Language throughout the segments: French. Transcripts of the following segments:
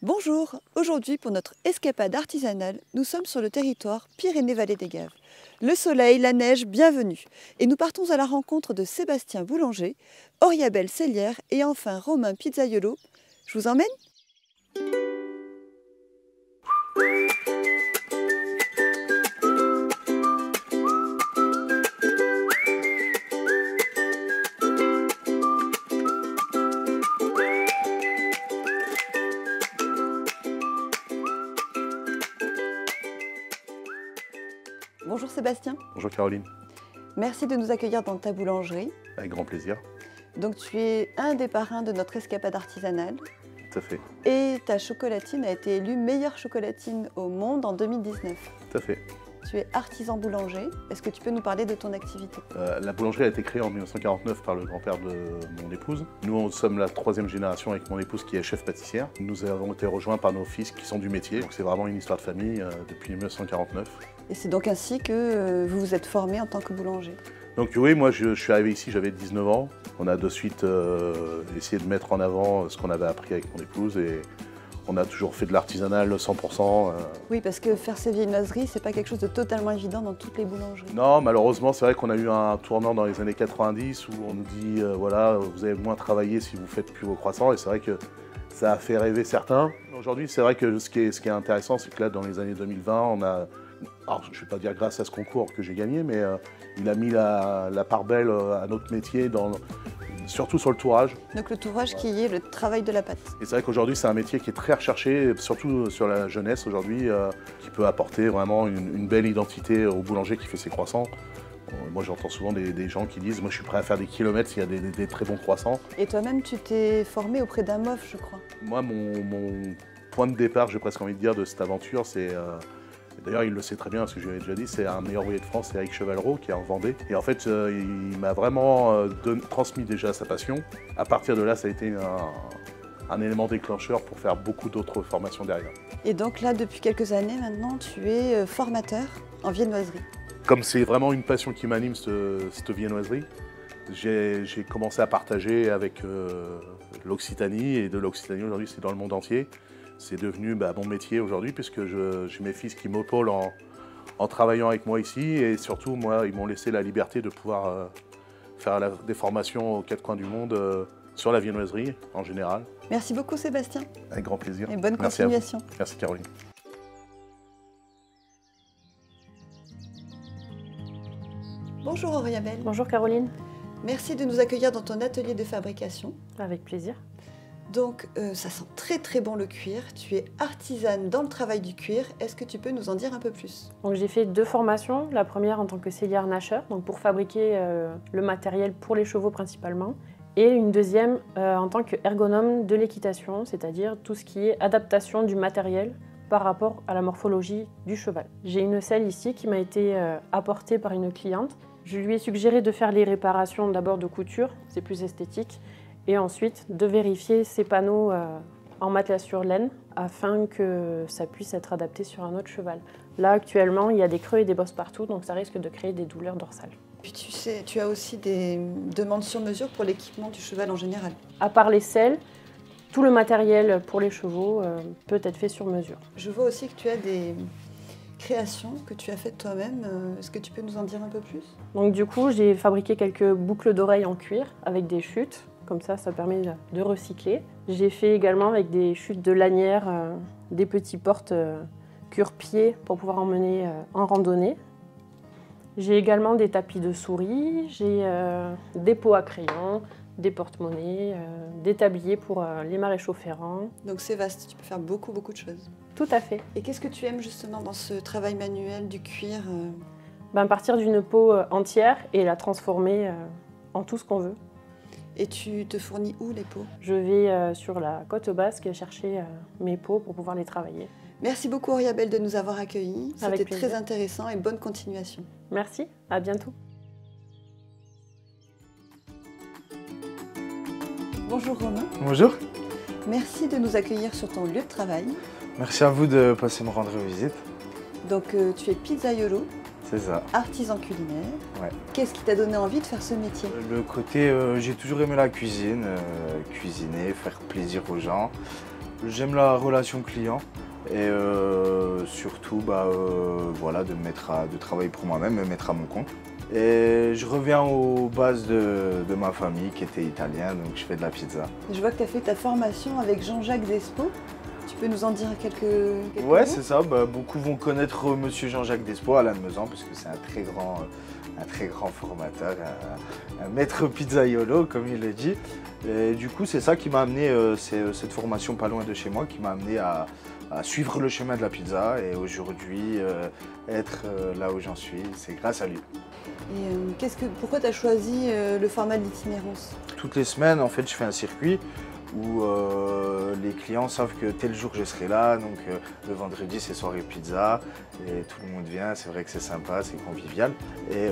Bonjour, aujourd'hui pour notre escapade artisanale, nous sommes sur le territoire Pyrénées-Vallée des Gaves. Le soleil, la neige, bienvenue. Et nous partons à la rencontre de Sébastien Boulanger, Oriabelle Sellière et enfin Romain Pizzaiolo. Je vous emmène ? Bonjour Sébastien. Bonjour Caroline. Merci de nous accueillir dans ta boulangerie. Avec grand plaisir. Donc tu es un des parrains de notre escapade artisanale. Tout à fait. Et ta chocolatine a été élue meilleure chocolatine au monde en 2019. Tout à fait. Tu es artisan boulanger. Est-ce que tu peux nous parler de ton activité ? La boulangerie a été créée en 1949 par le grand-père de mon épouse. Nous sommes la troisième génération avec mon épouse qui est chef pâtissière. Nous avons été rejoints par nos fils qui sont du métier. Donc c'est vraiment une histoire de famille depuis 1949. Et c'est donc ainsi que vous vous êtes formé en tant que boulanger. Donc oui, moi je suis arrivé ici, j'avais 19 ans. On a de suite essayé de mettre en avant ce qu'on avait appris avec mon épouse et on a toujours fait de l'artisanal 100%. Oui, parce que faire ces viennoiseries, c'est pas quelque chose de totalement évident dans toutes les boulangeries. Non, malheureusement, c'est vrai qu'on a eu un tournant dans les années 90 où on nous dit voilà, vous allez moins travailler si vous faites plus vos croissants et c'est vrai que ça a fait rêver certains. Aujourd'hui, c'est vrai que ce qui est intéressant, c'est que là, dans les années 2020, on a, alors je ne vais pas dire grâce à ce concours que j'ai gagné, mais il a mis la part belle à notre métier, surtout sur le tourage. Donc le tourage qui est le travail de la pâte. Et c'est vrai qu'aujourd'hui, c'est un métier qui est très recherché, surtout sur la jeunesse aujourd'hui, qui peut apporter vraiment une belle identité au boulanger qui fait ses croissants. Moi, j'entends souvent des gens qui disent « moi, je suis prêt à faire des kilomètres s'il y a des très bons croissants ». Et toi-même, tu t'es formé auprès d'un MOF, je crois. Moi, mon point de départ, j'ai presque envie de dire, de cette aventure, c'est... D'ailleurs, il le sait très bien, parce que je lui avais déjà dit, c'est un meilleur ouvrier de France, c'est Eric Chevalreau, qui est en Vendée. Et en fait, il m'a vraiment transmis déjà sa passion. À partir de là, ça a été un élément déclencheur pour faire beaucoup d'autres formations derrière. Et donc là, depuis quelques années maintenant, tu es formateur en viennoiserie. Comme c'est vraiment une passion qui m'anime, cette viennoiserie, j'ai commencé à partager avec l'Occitanie. Et de l'Occitanie, aujourd'hui, c'est dans le monde entier. C'est devenu mon métier aujourd'hui puisque j'ai mes fils qui m'épaulent en travaillant avec moi ici et surtout moi ils m'ont laissé la liberté de pouvoir faire des formations aux quatre coins du monde sur la viennoiserie en général. Merci beaucoup Sébastien. Avec grand plaisir. Et bonne Merci continuation. Merci Caroline. Bonjour Oriabelle. Bonjour Caroline. Merci de nous accueillir dans ton atelier de fabrication. Avec plaisir. Donc, ça sent très très bon le cuir. Tu es artisane dans le travail du cuir. Est-ce que tu peux nous en dire un peu plus ? Donc j'ai fait 2 formations. La première en tant que sellière nasheur, donc pour fabriquer le matériel pour les chevaux principalement. Et une deuxième en tant qu'ergonome de l'équitation, c'est-à-dire tout ce qui est adaptation du matériel par rapport à la morphologie du cheval. J'ai une selle ici qui m'a été apportée par une cliente. Je lui ai suggéré de faire les réparations d'abord de couture, c'est plus esthétique. Et ensuite de vérifier ces panneaux en matelas sur laine afin que ça puisse être adapté sur un autre cheval. Là actuellement il y a des creux et des bosses partout donc ça risque de créer des douleurs dorsales. Puis tu sais, tu as aussi des demandes sur mesure pour l'équipement du cheval en général. À part les selles, tout le matériel pour les chevaux peut être fait sur mesure. Je vois aussi que tu as des créations que tu as faites toi-même. Est-ce que tu peux nous en dire un peu plus ? Donc du coup j'ai fabriqué quelques boucles d'oreilles en cuir avec des chutes. Comme ça permet de recycler. J'ai fait également avec des chutes de lanières, des petits portes cure-pieds pour pouvoir emmener en randonnée. J'ai également des tapis de souris, j'ai des pots à crayon, des porte-monnaies, des tabliers pour les maréchaux ferrants. Donc c'est vaste, tu peux faire beaucoup de choses. Tout à fait. Et qu'est-ce que tu aimes justement dans ce travail manuel du cuir ? Partir d'une peau entière et la transformer en tout ce qu'on veut. Et tu te fournis où les peaux ? Je vais sur la côte basque chercher mes peaux pour pouvoir les travailler. Merci beaucoup Oriabelle de nous avoir accueillis. C'était plaisir. très intéressant et bonne continuation. Merci, à bientôt. Bonjour Romain. Bonjour. Merci de nous accueillir sur ton lieu de travail. Merci à vous de passer me rendre visite. Donc tu es pizzaiolo, C'est ça. artisan culinaire. Ouais. Qu'est-ce qui t'a donné envie de faire ce métier ? Le côté, j'ai toujours aimé la cuisine, cuisiner, faire plaisir aux gens. J'aime la relation client et surtout voilà, de travailler pour moi-même, me mettre à mon compte. Et je reviens aux bases de ma famille qui était italien, donc je fais de la pizza. Je vois que tu as fait ta formation avec Jean-Jacques Despo. Tu peux nous en dire quelques Ouais, mots? c'est ça. Beaucoup vont connaître Monsieur Jean-Jacques Despo à Lannemezan parce que c'est un très grand formateur, un maître pizzaiolo comme il le dit. Et du coup, c'est ça qui m'a amené, cette formation pas loin de chez moi, qui m'a amené à suivre le chemin de la pizza et aujourd'hui être là où j'en suis, c'est grâce à lui. Et pourquoi tu as choisi le format de l'itinérance? Toutes les semaines, en fait, je fais un circuit où les clients savent que tel jour je serai là, donc le vendredi c'est soirée pizza et tout le monde vient, c'est vrai que c'est sympa, c'est convivial. Et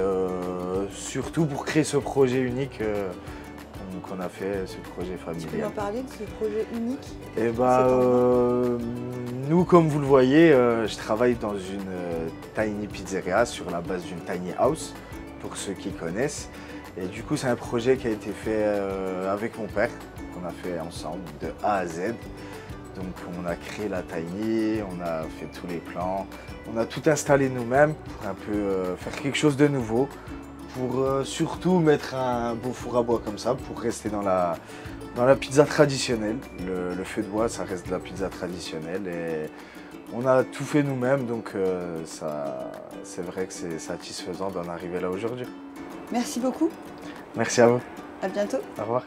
surtout pour créer ce projet unique qu'on a fait, ce projet familial. Tu peux m'en parler de ce projet unique? Et nous, comme vous le voyez, je travaille dans une tiny pizzeria sur la base d'une tiny house, pour ceux qui connaissent. Et du coup, c'est un projet qui a été fait avec mon père, qu'on a fait ensemble de A à Z. Donc on a créé la tiny, on a fait tous les plans, on a tout installé nous-mêmes pour un peu faire quelque chose de nouveau, pour surtout mettre un beau four à bois comme ça, pour rester dans la pizza traditionnelle. Le feu de bois, ça reste de la pizza traditionnelle et on a tout fait nous-mêmes, donc c'est vrai que c'est satisfaisant d'en arriver là aujourd'hui. Merci beaucoup. Merci à vous. À bientôt. Au revoir.